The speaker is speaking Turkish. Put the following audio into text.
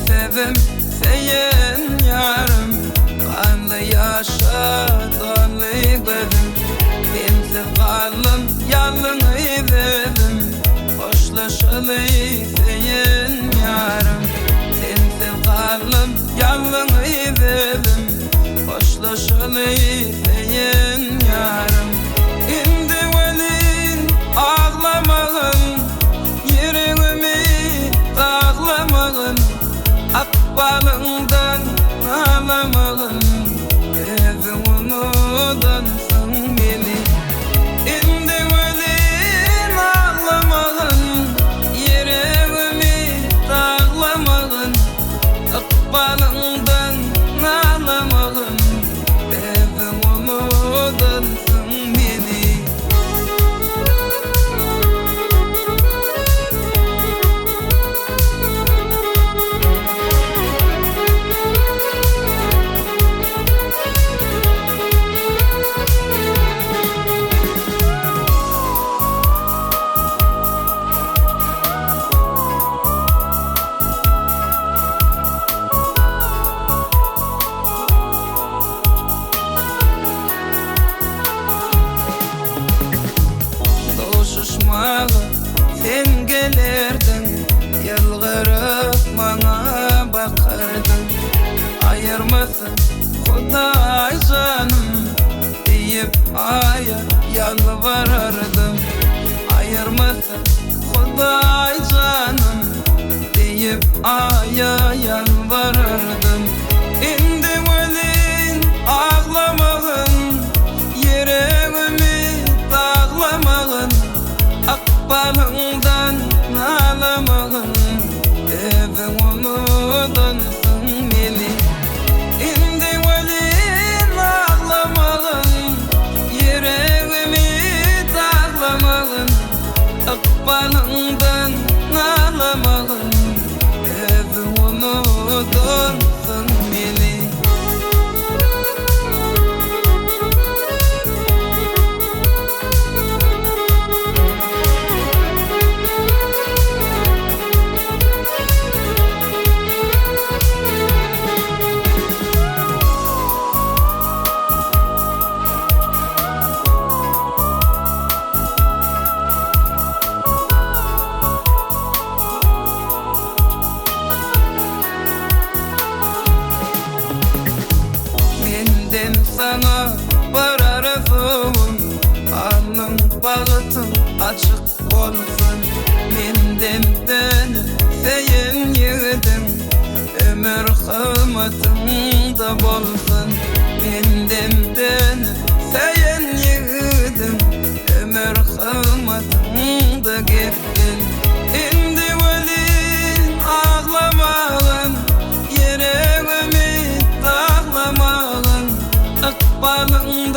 Sevim seyin yarım, kanlı yaşatanlı gözüm. Bensiz kalım yalın edelim, hoşlaşalı seyin yarım. Sensiz kalım yalın edelim, hoşlaşalı seyin yarım. İndi velin ağlamağın, yüreğimi dağlamağın, akbalından ağlamağın, evimden sen beni. İndi velin ağlamağın, yüreğimi dağlamağın, akbalından ağlamağın, evimden sen beni. Sen gelerdin, yılgırıp bana bakardın. Ayırmasın Huday canım deyip aya yalvarırdım. Ayırmasın Huday canım deyip aya yalvarırdım. İndi velin ağlamağın, yüreğimi dağlamağın, akbalından ağlamağın, evimden sen beni. İndi velin ağlamağın, yüreğimi dağlamağın, akbalından ağlamağın, evimden sen beni. Sana vararım, alnın bağıtın açık olsun. Mendem benim seyin yiğidim, ömür kıymetinde bolsun. Mendem benim seyin yiğidim, ömür kıymetinde gittin. İndi velin ağlamağın, yüreğimi dağlamağın, akbalın